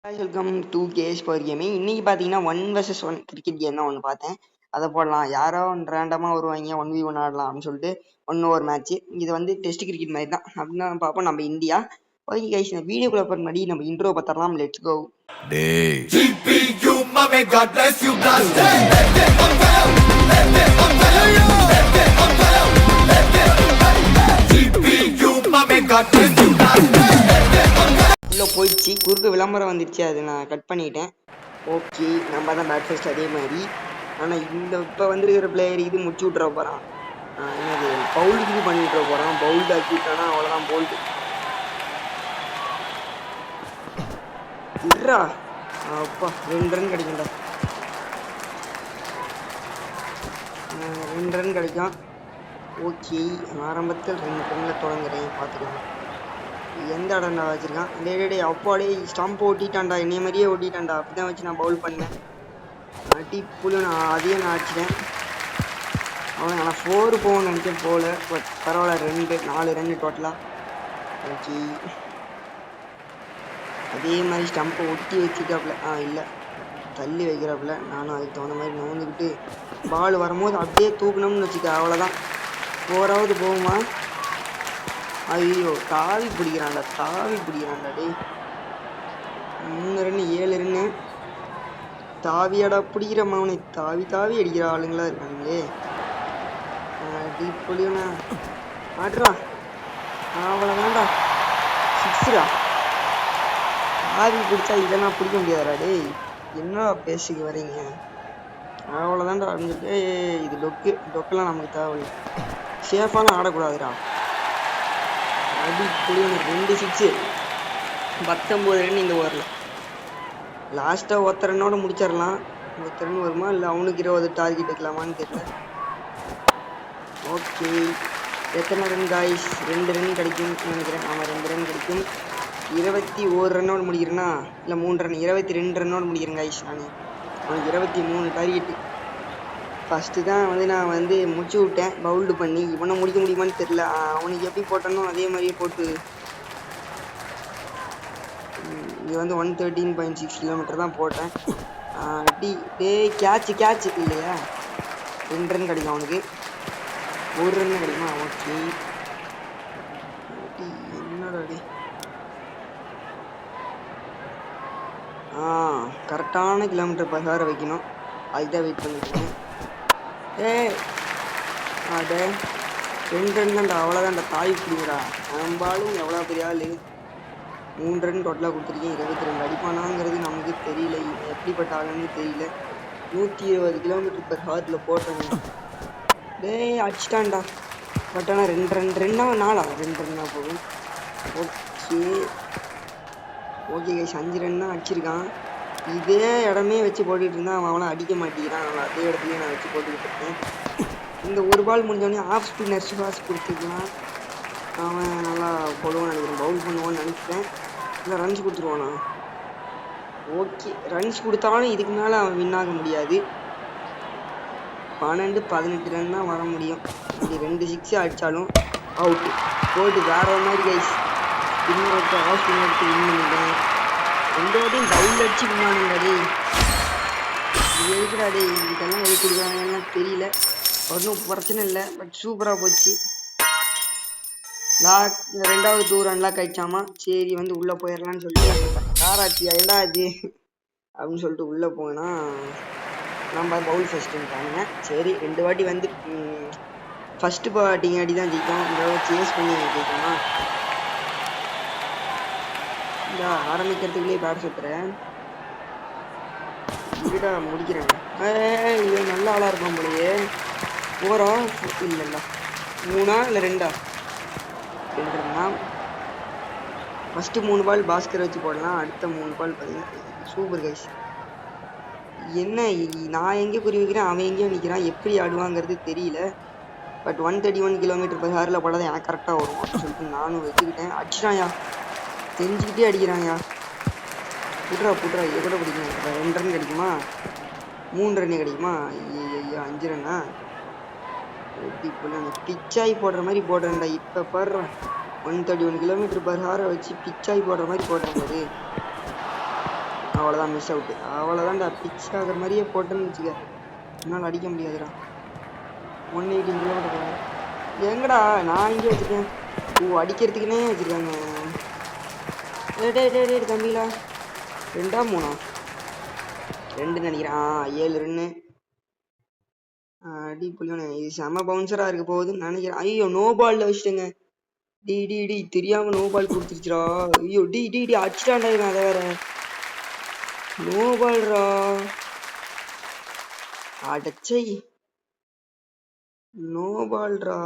Welcome to case power gaming. இன்னைக்கு பார்த்தீங்கன்னா 1 vs 1 cricket game தான் ஒன்று பார்த்தேன். அதை போடலாம், யாரோ ரேண்டமாக வருவாங்க, 1v1 ஆடலாம் அப்படின்னு சொல்லிட்டு ஒரு மேட்ச். இது வந்து டெஸ்ட் கிரிக்கெட் மாதிரி தான் அப்படின்னா பார்ப்போம் நம்ம இந்தியா. ஓகே கைஸ், இந்த வீடியோக்குள்ள போகிற முன்னாடி நம்ம இன்ட்ரோ பார்த்துடலாம். Let's go. உள்ள போயிடுச்சு, குறுக்கு விளம்பரம் வந்துடுச்சு, அது நான் கட் பண்ணிட்டேன். ஓகே, நம்ம தான் பேட் ஃபர்ஸ்ட் அதே மாதிரி. ஆனால் இப்போ வந்துருக்கிற பிளேயர் இது முடிச்சு விட்ற போகிறான். என்னது பவுலுக்கு பண்ணி விட்ற போகிறான். பவுல்டு ஆக்கி விட்டானா அவ்வளோதான், போல்டு விட்றா. அப்பா 2 ரன் கிடைக்கும்டா, 2 ரன் கிடைக்கும். ஓகே, ஆரம்பத்தில் 2 ரன்னில் தொடங்குறேன், பார்த்துக்கலாம். எந்த இடம்டா வச்சிருக்கான்? டே அப்பாடே ஸ்டம்ப் ஓட்டிட்டான்டா, என்னைய மாதிரியே ஓட்டிட்டான்டா. அப்படிதான் வச்சு நான் பவுல் பண்ணேன். அடி புல்லு, நான் அதையும் நான் அடிச்சிட்டேன். அவன் நான் 4 போகணும்னு நினைச்சேன், போகல. பட் பரவாயில்ல, 4 ரன் டோட்டலாக. ஓகே, அதே மாதிரி ஸ்டம்பை ஒட்டி வச்சுட்டாப்புல. இல்லை, தள்ளி வைக்கிறாப்புல. நானும் அதுக்கு தகுந்த மாதிரி நோந்துக்கிட்டு பால் வரும்போது அப்படியே தூக்கணும்னு வச்சுக்க, அவ்வளோதான். 4ஆவது போகுமா? ஐயோ, தாவி பிடிக்கிறான்டா டே. 3 ரன் 7 ரன்னு. தாவியாடா பிடிக்கிற மவனை, தாவி அடிக்கிற ஆளுங்களா இருக்காங்களே. அடி பொழியுண்ணா, ஆடுறா. அவ்வளோதான்டா, 6ரா. தாவி பிடிச்சா இதெல்லாம் பிடிக்க முடியாதா டேய்? என்ன பேசிக்க வரீங்க? அவ்வளோதான்டா அப்படின்ட்டு. இது டொக்கெல்லாம் நமக்கு தேவையில்லை. சேஃபாலாம் ஆடக்கூடாதுடா. அடி புளியனு 2 6, 19 ரன் இந்த ஓவரில். லாஸ்ட்டாக 1 ரன்னோட முடிச்சிடலாம். 1 ரன் வருமா, இல்லை அவனுக்கு 20 டார்கெட் வைக்கலாமான்னு தெரியல. ஓகே, எத்தனை ரன் காய்ஸ்? 2 ரன் கிடைக்கும்னு நினைக்கிறேன். ஆமாம், 2 ரன் கிடைக்கும். 21 ரன்னோட முடிக்கிறேன்னா, இல்லை 3 ரன், 22 ரன்னோட முடிக்கிறேன் காய்ஸ். நான் அவனுக்கு 23 டார்கெட்டு. ஃபஸ்ட்டு தான் நான் முடிச்சு விட்டேன் பவுல்டு பண்ணி. இவனை முடிக்க முடியுமான்னு தெரில. அவனுக்கு எப்படி போட்டனோ அதே மாதிரியே போட்டு. இது 113.6 கிலோமீட்டர் தான் போட்டேன். கேட்ச் இல்லையா? 2 ரன் கிடைக்கும் அவனுக்கு, 1 ரன் கிடைக்குமா? ஓகே, என்னடா டே. கரெக்டான கிலோமீட்டர் பர் வைக்கணும், அதுதான் வெயிட் பண்ணிட்டுருக்கேன். அடே 2 ரன் தான்டா, அவ்வளோதான்டா. தாய் பிடிங்கடா, நம்பாலும் எவ்வளோ பெரிய ஆள். 3 ரன் டோட்டலாக கொடுத்துருக்கேன். 22 அடிப்பானாங்கிறது நமக்கு தெரியல, எப்படிப்பட்ட ஆளுன்னு தெரியல. 120 கிலோமீட்டர் பர் ஹவரில் போட்டேன். அடிச்சிட்டான்டா. பட் ஆனால் 2 ரன்னா 2 ரன்னா போகும். ஓகே கைஸ், 5 ரன் தான் அடிச்சிருக்கான். இதே இடமே வச்சு போட்டுக்கிட்டு இருந்தான், அவன் அடிக்க மாட்டேங்கிறான். அதே இடத்துலயே நான் வச்சு போட்டுக்கிட்டு இருக்கேன். இந்த ஒரு பால் முடிஞ்சோடனே ஆஃப் ஸ்பின்னர் சுபாஷ் கொடுத்துக்கலாம். அவன் நல்லா போடுவான்னு நினைக்கிறேன், பவுல் பண்ணுவான்னு நினைக்கிறேன். இல்லை ரன்ஸ் கொடுத்துருவானா? ஓகே, ரன்ஸ் கொடுத்தாலும் இதுக்கு மேலே அவன் வின் ஆக முடியாது. 12-18 ரன் தான் வர முடியும். இப்படி 2 6 அடித்தாலும் அவுட்டு போட்டு வேற ஒரு மாதிரி கைஸ். ஸ்பின்னர் எடுத்து ஆஃப் ஸ்பின்னர் எடுத்து வின் பண்ணிட்டேன். 2 வாட்டியும் பவுல் அடிச்சு வின்னானுங்க டே. இது எதுக்குடா டே, இதெல்லாம் எது கொடுக்குறாங்கலாம் தெரியல. ஒன்றும் பிரச்சனை இல்லை, பட் சூப்பராக போச்சு. இந்த 2வது 2 ரன்லாம் கழிச்சாமா. சரி உள்ளே போயிடலான்னு சொல்லிட்டு காராச்சியா ஏண்டா அது அப்படின்னு சொல்லிட்டு உள்ளே போனா நம்ம பவுல் ஃபஸ்ட்டுன்ட்டானுங்க. சரி 2 வாட்டி ஃபஸ்ட்டு பேட்டிங் அடி தான் ஜெயிக்கும். இந்த சேஸ் பண்ணி ஜெயிக்கணுமா? இந்த ஆரம்பிக்கிறதுக்குள்ளே பேட் சுற்றுறேன். இதுடா முடிக்கிறேன். இது நல்ல ஆளாக இருக்கும் போலயே. 4ஆ இல்லைல்ல, 3ஆ இல்லை 2ஆ? 2 ரன்னா. ஃபஸ்ட்டு 3 பால் பாஸ்கர் வச்சு போடலாம், அடுத்த 3 பால் பார்த்தீங்கன்னா சூப்பர் கைஸ். என்ன நான் எங்கே குறி வைக்கிறேன், அவன் எங்கேயோ நிற்கிறான். எப்படி ஆடுவாங்கிறது தெரியல. பட் 131 கிலோமீட்டர் பர் ஹவரில் போடாத எனக்கு கரெக்டாக வரும் அப்படின்னு சொல்லிட்டு நானும் வச்சுக்கிட்டேன். அடிச்சிட்டான்யா, தெரிஞ்சுக்கிட்டே அடிக்கிறான்யா. புட்றா இதை கூட பிடிக்கணும். 2 ரன் கிடைக்குமா? 3 ரன் கிடைக்குமா? ஐயா 5 ரன்னா? பிச்சாய் போடுற மாதிரி போடுறேன்டா. இப்போ பாடுறேன் 131 கிலோமீட்டர் பர் ஹவரை வச்சு பிச்சாய் போடுற மாதிரி போடுறேன். அவ்வளோதான், மிஸ் அவுட்டு. அவ்வளோதான்டா, பிச் ஆகிற மாதிரியே போட்டேன்னு வச்சுக்க, என்னால் அடிக்க முடியாதுடா. 118 கிலோமீட்டர் எங்கடா நான் இங்கே வச்சுருக்கேன். ஓ, அடிக்கிறதுக்குன்னே வச்சுருக்காங்க. டே தம்பிங்களா, 2 3 2 நினைக்கிறேன். 7 ரன்னு. அடி புள்ளியோனே, இது செம பவுன்சரா இருக்க போகுதுன்னு நினைக்கிறேன். ஐயோ, நோ பால்ல வச்சுட்டேங்க. டி தெரியாம நோ பால் கொடுத்துருச்சுடா. ஐயோ டி அடிச்சிட்டான்டா இவன். அதை வேற நோ பால்ரா. அடச்சை, நோ பால்ரா.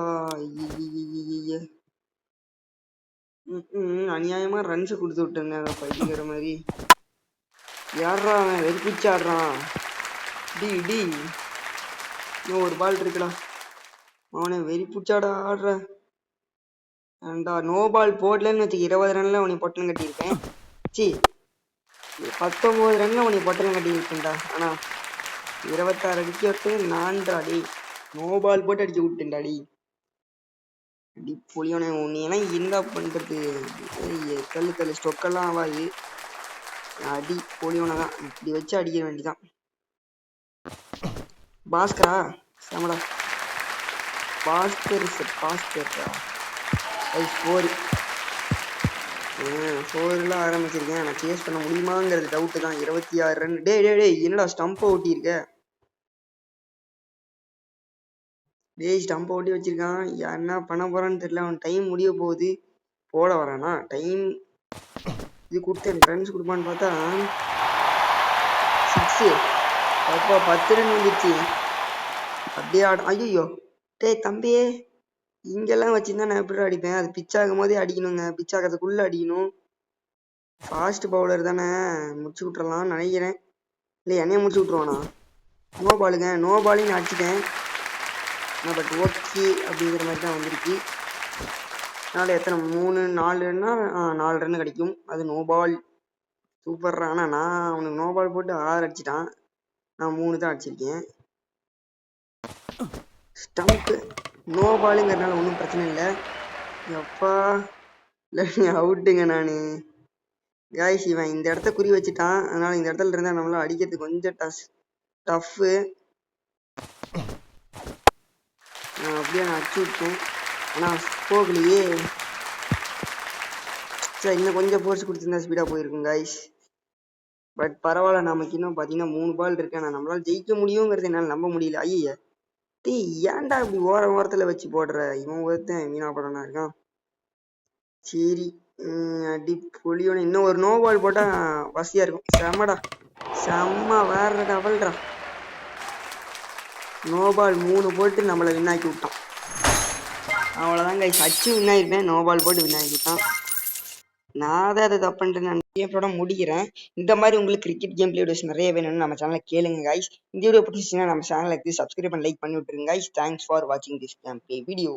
அநியாயமா ரன்ஸ் கொடுத்து விட்டேங்க பைக்கிற மாதிரி. யாரா அவன் வெறுப்பிச்சு ஆடுறான். டி இன்னும் ஒரு பால் இருக்குடா. அவனை வெறி பிடிச்சாடா ஆடுற. ஏண்டா நோ பால் போடலன்னு வச்சு 20 ரன்ல உனக்கு பொட்டலம் கட்டியிருப்பேன். சி 19 ரன்ல உனக்கு பொட்டலம் கட்டியிருப்பேன்டா. ஆனா 26 அடிக்க விட்டு நான்டாடி நோ பால் போட்டு அடிச்சு விட்டுண்டாடி. அடி புளியோனே, உன்னையெல்லாம் என்ன பண்றது? தள்ளு ஸ்டொக்கெல்லாம் ஆகாது. அடி புளியோனை தான் இப்படி வச்சு அடிக்க வேண்டிதான். பாஸ்கரா செமடா. பாஸ்கர் ஃபோர்லாம் ஆரம்பிச்சிருக்கேன். நான் சேஸ் பண்ண முடியுமாங்கிறது டவுட்டு தான். 26 ரன். டே என்னடா ஸ்டம்ப் ஓட்டி இருக்க? டேய் ஸ்டம்ப் ஓட்டி வச்சிருக்கான். என்ன பண்ண போறான்னு தெரியல. அவன் டைம் முடிய போகுது, போட வரானா? டைம் இது கொடுத்து எனக்கு ரன்ஸ் கொடுப்பான்னு பார்த்தா 6. அப்பா 10 ரன் வந்துருச்சு. அப்படியே ஐயோ டேய் தம்பியே, இங்கெல்லாம் வச்சிருந்தா நான் எப்படி அடிப்பேன்? அது பிச் ஆகும் போதே அடிக்கணுங்க. பிச் ஆகிறதுக்குள்ள அடிக்கணும். ஃபாஸ்ட் பவுலர் தானே, முடிச்சு விட்டுறலாம்னு நினைக்கிறேன். இல்லை என்னைய முடிச்சு விட்ருவானா? நோ பாலுங்க. நோ பாலையும் நான் அடிச்சிட்டேன். பட் ஓகே அப்படிங்கிற மாதிரி தான் வந்துருக்கு. அதனால் எத்தனை 3 4 ரன்னா 4 ரன்னு கிடைக்கும். அது நோ பால். சூப்பர். ஆனால் நான் அவனுக்கு நோ பால் போட்டு 6 அடிச்சிட்டான். நான் 3 தான் அடிச்சிருக்கேன். ஸ்டம்ப்பு நோ பாலுங்கிறதுனால ஒன்றும் பிரச்சனை இல்லை. எப்பா இல்லை அவுட்டுங்க. நான் காய்ஸ் இவன் இந்த இடத்த குறி வச்சுட்டான். அதனால இந்த இடத்துல இருந்தா நம்மளால அடிக்கிறதுக்கு கொஞ்சம் டஃப்பு. அப்படியே நான் அடிச்சு விட்டேன். ஆனால் போகலையே. சரி, இன்னும் கொஞ்சம் ஃபோர்ஸ் கொடுத்துருந்தா ஸ்பீடாக போயிருக்கும் காய்ஸ். பட் பரவாயில்ல, நமக்கு இன்னும் பார்த்தீங்கன்னா 3 பால் இருக்கு. ஆனால் நம்மளால ஜெயிக்க முடியுங்கிறது என்னால் நம்ப முடியல. ஐயா டீ ஏன்டா இப்படி ஓரத்தில் வச்சு போடுற? இவன் ஒருத்தன் வீணா படம்னா இருக்கான். சரி, அடி பொலியோன்னு இன்னும் ஒரு நோ பால் போட்டால் வசதியாக இருக்கும். செம்மடா, செம்ம வேற டபுள்ரா. நோ பால் 3 போட்டு நம்மளை வின்னாக்கி விட்டான். அவ்வளோதான் கைஸ், அச்சு வின்னாயிருப்பேன். நோ பால் போட்டு வின்னாக்கி விட்டான். நான் தான் அதை தப்புன்ட்டு நான் கேமோட முடிக்கிறேன். இந்த மாதிரி உங்களுக்கு கிரிக்கெட் கேம் பிளே வீடியோஸ் நிறைய வேணும்னு நம்ம சேனலை கேளுங்க கைஸ். இந்த வீடியோ பிடிச்சிச்சுன்னா நம்ம சேனலுக்கு சப்ஸ்கிரைப் பண்ணி லைக் பண்ணி விட்டுருங்க கைஸ். தேங்க்ஸ் ஃபார் வாட்சிங் திஸ் கேம் பிளே வீடியோ.